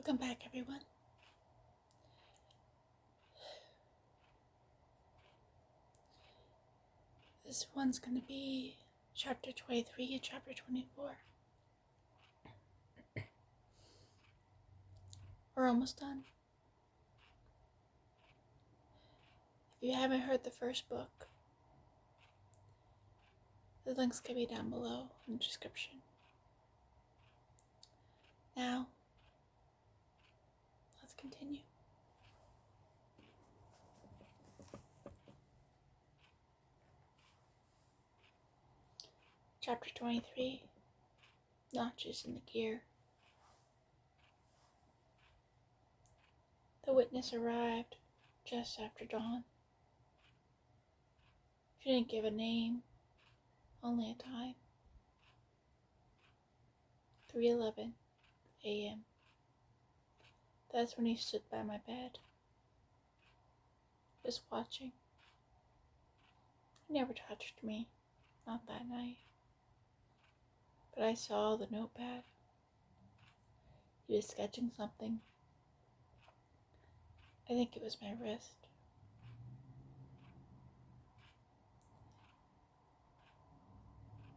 Welcome back, everyone. This one's going to be chapter 23 and chapter 24. We're almost done. If you haven't heard the first book, the links can be down below in the description. Now, let's continue. Chapter 23, Notches in the Gear. The witness arrived just after dawn. She didn't give a name, only a time. 3:11 a.m. That's when he stood by my bed, just watching. He never touched me, not that night. But I saw the notepad. He was sketching something. I think it was my wrist.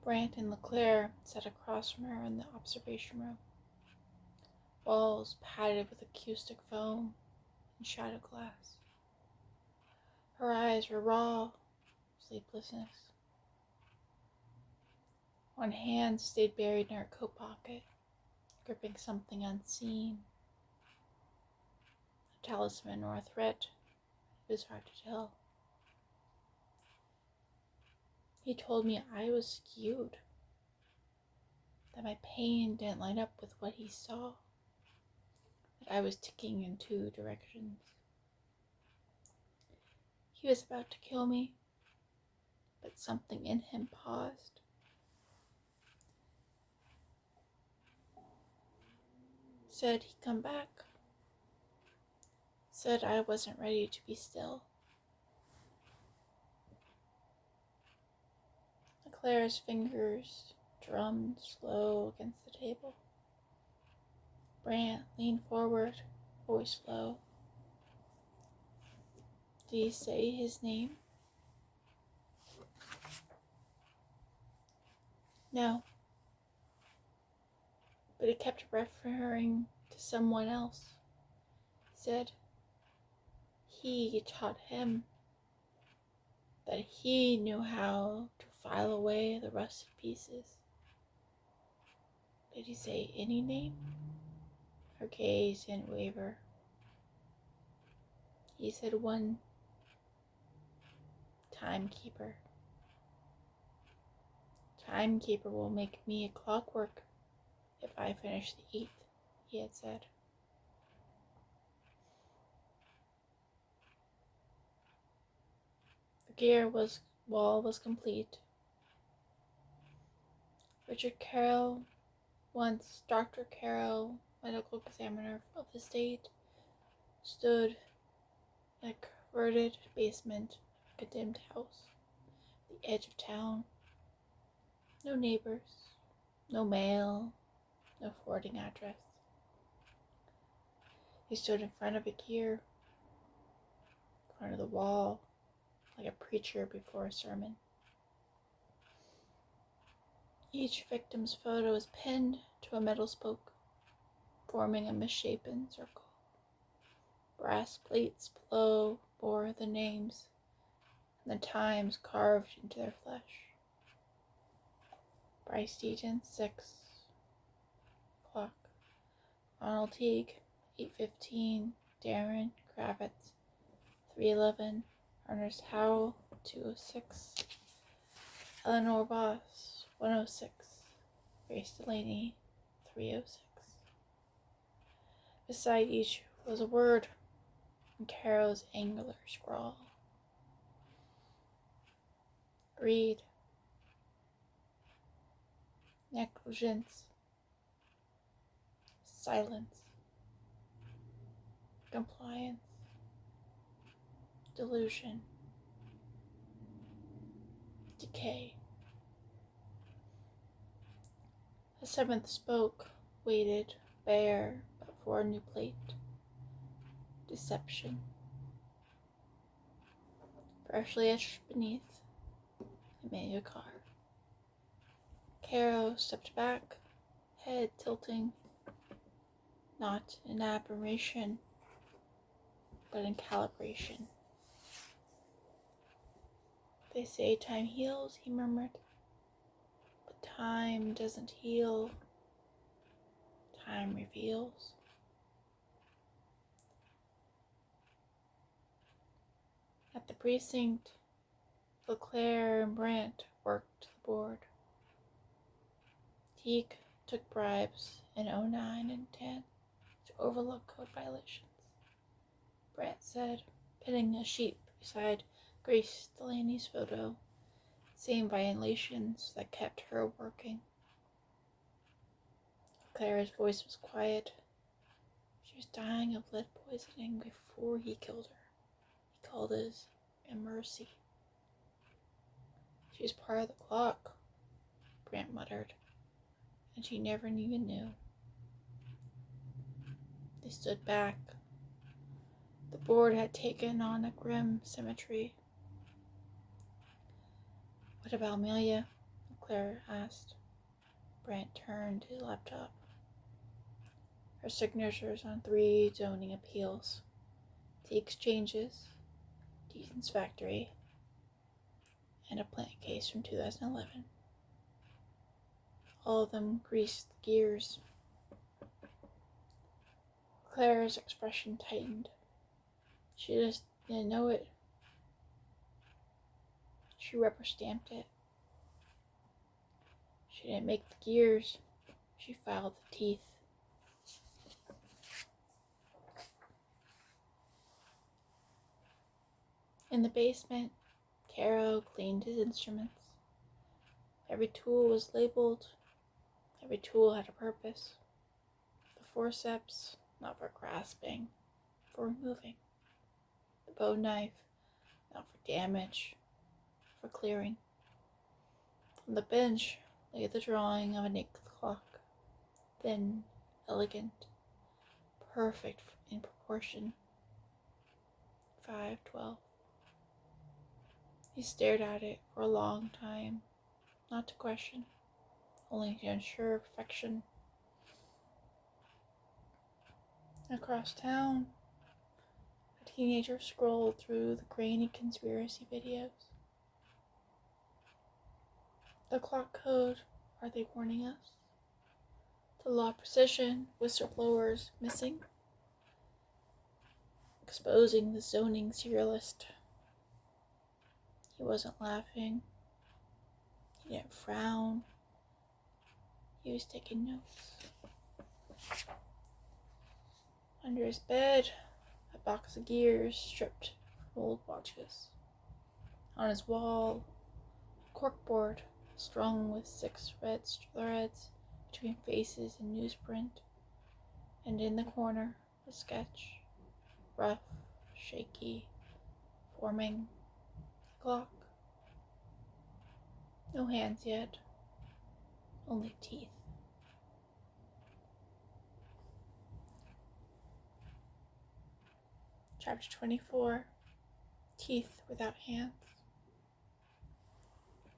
Brant and LeClaire sat across from her in the observation room. Walls padded with acoustic foam and shadow glass. Her eyes were raw, sleeplessness. One hand stayed buried in her coat pocket, gripping something unseen. A talisman or a threat, it was hard to tell. He told me I was skewed, that my pain didn't line up with what he saw, that I was ticking in two directions. He was about to kill me, but something in him paused. Said he'd come back. Said I wasn't ready to be still. Claire's fingers drummed slow against the table. Brant leaned forward, voice low. Did he say his name? No. But he kept referring to someone else. Said he taught him, that he knew how to file away the rusted pieces. Did he say any name? Her gaze didn't waver. He said one. Timekeeper. Timekeeper will make me a clockwork if I finish the 8th, he had said. The gear wall was complete. Richard Carroll, once Dr. Carroll, medical examiner of the state, stood in a converted basement of a condemned house, at the edge of town. No neighbors, no mail, no forwarding address. He stood in front of a gear, in front of the wall, like a preacher before a sermon. Each victim's photo is pinned to a metal spoke, forming a misshapen circle. Brass plates below bore the names and the times carved into their flesh. Bryce Deaton, 6 o'clock. Ronald Teague, 8:15. Darren Kravitz, 3:11. Ernest Howell, 2:06. Eleanor Voss, 1:06. Grace Delaney, 3:06. Beside each was a word in Carol's angular scrawl. Greed. Negligence. Silence. Compliance. Delusion. Decay. The 7th spoke, waited, bare, but for a new plate. Deception. Freshly etched beneath Amelia car. Caro stepped back, head tilting, not in admiration, but in calibration. They say time heals, he murmured, but time doesn't heal. Time reveals. At the precinct, LeClaire and Brandt worked the board. Teague took bribes in 09 and 10 to overlook code violations. Brandt said, pinning a sheet beside Grace Delaney's photo, same violations that kept her working. Claire's voice was quiet. She was dying of lead poisoning before he killed her. He called it a mercy. She was part of the clock, Brandt muttered, and she never even knew. They stood back. The board had taken on a grim symmetry. What about Amelia? Claire asked. Brandt turned his laptop. Her signatures on 3 zoning appeals. The exchanges, Deaton's factory, and a plant case from 2011. All of them greased the gears. Claire's expression tightened. She just didn't know it. She rubber-stamped it. She didn't make the gears. She filed the teeth. In the basement, Caro cleaned his instruments. Every tool was labeled. Every tool had a purpose. The forceps, not for grasping, for removing. The bow knife, not for damage, for clearing. On the bench lay the drawing of a naked clock, thin, elegant, perfect in proportion. 5:12. He stared at it for a long time, not to question, only to ensure perfection. Across town, a teenager scrolled through the grainy conspiracy videos. The clock code, are they warning us? The law precision, whistleblowers missing. Exposing the zoning serialist. He wasn't laughing. He didn't frown. He was taking notes. Under his bed, a box of gears stripped from old watches. On his wall, a corkboard strung with 6 red threads between faces and newsprint. And in the corner, a sketch, rough, shaky, forming a clock. No hands yet, only teeth. Chapter 24, Teeth Without Hands.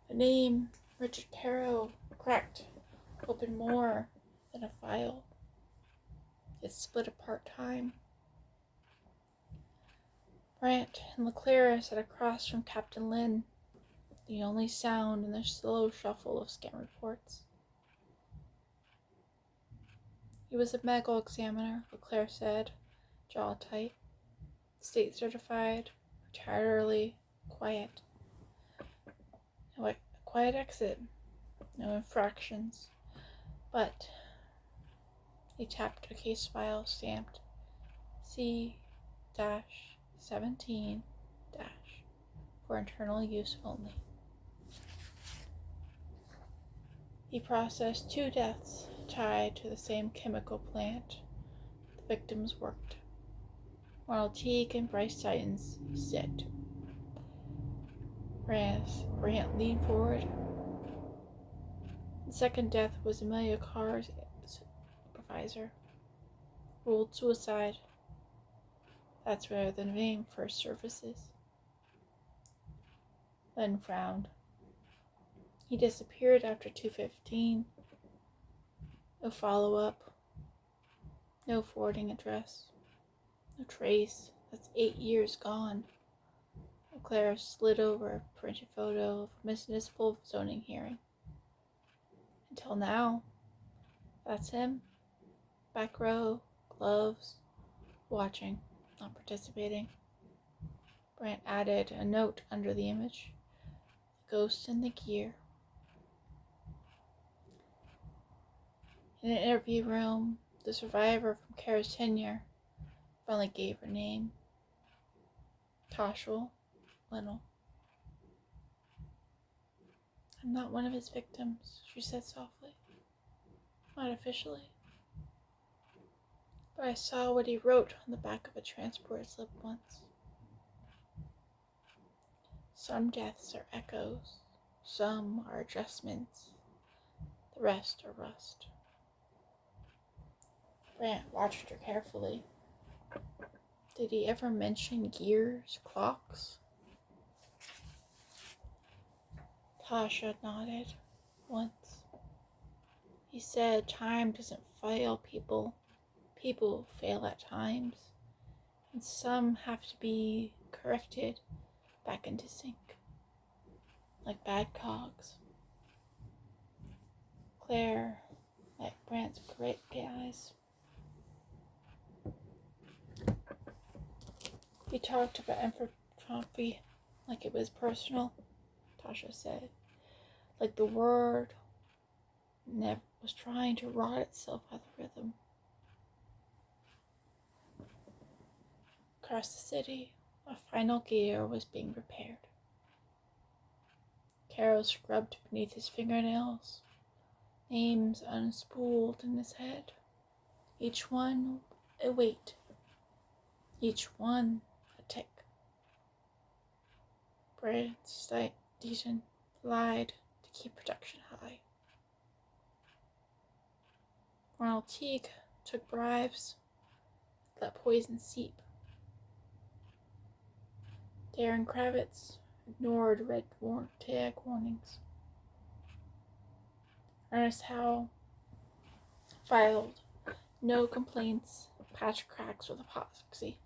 The name, Richard Caro, cracked open more than a file. It split apart time. Brandt and LeClaire sat across from Captain Lynn, the only sound in the slow shuffle of scan reports. He was a medical examiner, LeClaire said, jaw tight. State certified, retired early, quiet. A quiet exit, no infractions. But he tapped a case file stamped C-17- for internal use only. He processed 2 deaths tied to the same chemical plant the victims worked. Ronald Teague and Bryce Titans sit. Brandt leaned forward. The second death was Amelia Carr's supervisor. ruled suicide. That's where the name first surfaces. Then frowned. He disappeared after 2:15. No follow-up. No forwarding address. No trace. That's 8 years gone. Claire slid over a printed photo of a municipal zoning hearing. Until now, that's him. Back row, gloves, watching, not participating. Brant added a note under the image. The ghost in the gear. In an interview room, the survivor from Kara's tenure finally gave her name. Toshel Linnell. I'm not one of his victims, she said softly. Not officially. But I saw what he wrote on the back of a transport slip once. Some deaths are echoes, some are adjustments, the rest are rust. Brant watched her carefully. Did he ever mention gears, clocks? Tasha nodded once. He said time doesn't fail people. People fail at times. And some have to be corrected back into sync. Like bad cogs. Claire, like Brant's great eyes. He talked about entropy like it was personal, Tasha said. Like the word was trying to rot itself out of rhythm. Across the city, a final gear was being repaired. Carol scrubbed beneath his fingernails, names unspooled in his head, each one a weight, each one a tick. Brant's Deaton lied to keep production high. Ronald Teague took bribes, let poison seep. Darren Kravitz ignored red tag warnings. Ernest Howell filed no complaints, patched cracks with epoxy.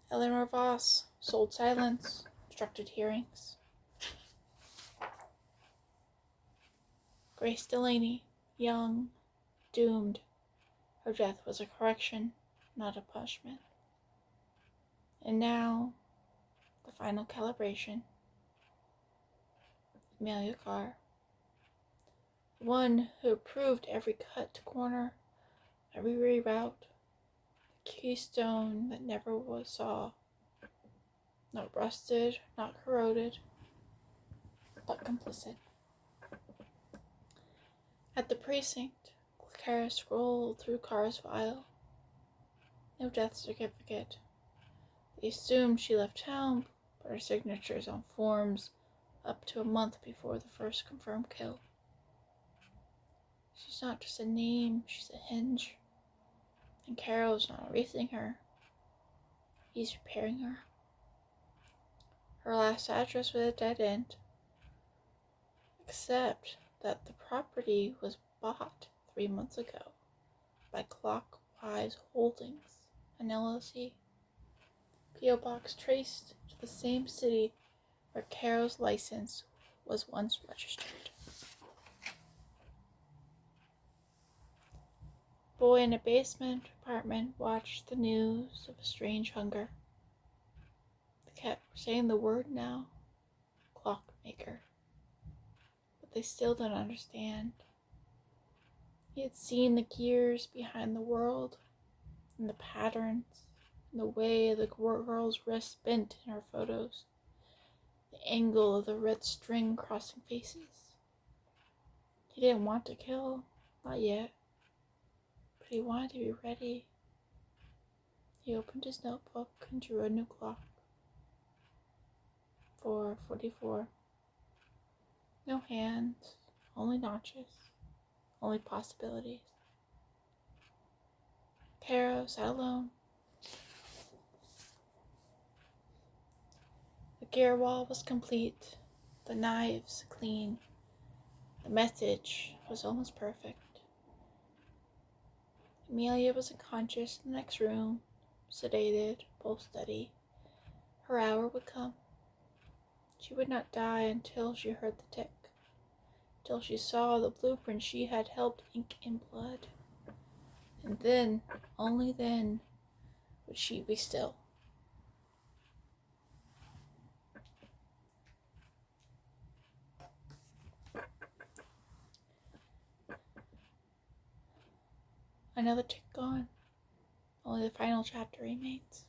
Eleanor Voss sold silence, obstructed hearings. Grace Delaney, young, doomed. Her death was a correction, not a punishment. And now, the final calibration. Amelia Carr. The one who approved every cut to corner, every reroute, the keystone that never was saw. Not rusted, not corroded, but complicit. At the precinct, Kara scrolled through Carr's file. No death certificate. They assumed she left town, but her signature is on forms up to a month before the first confirmed kill. She's not just a name, she's a hinge. And Carol's not erasing her. He's repairing her. Her last address was a dead end. Except that the property was bought 3 months ago by Clockwise Holdings, an LLC. P.O. Box traced to the same city where Carol's license was once registered. Boy in a basement apartment watched the news of a strange hunger. They kept saying the word now, clockmaker. But they still don't understand. He had seen the gears behind the world, and the patterns, and the way the girl's wrist bent in her photos, the angle of the red string crossing faces. He didn't want to kill, not yet, but he wanted to be ready. He opened his notebook and drew a new clock. 4:44. No hands, only notches, only possibilities. Caro sat alone. The gear wall was complete, the knives clean. The message was almost perfect. Amelia was unconscious in the next room, sedated, both steady. Her hour would come. She would not die until she heard the tick, till she saw the blueprint she had helped ink in blood. And then, only then, would she be still. Another tick gone. Only the final chapter remains.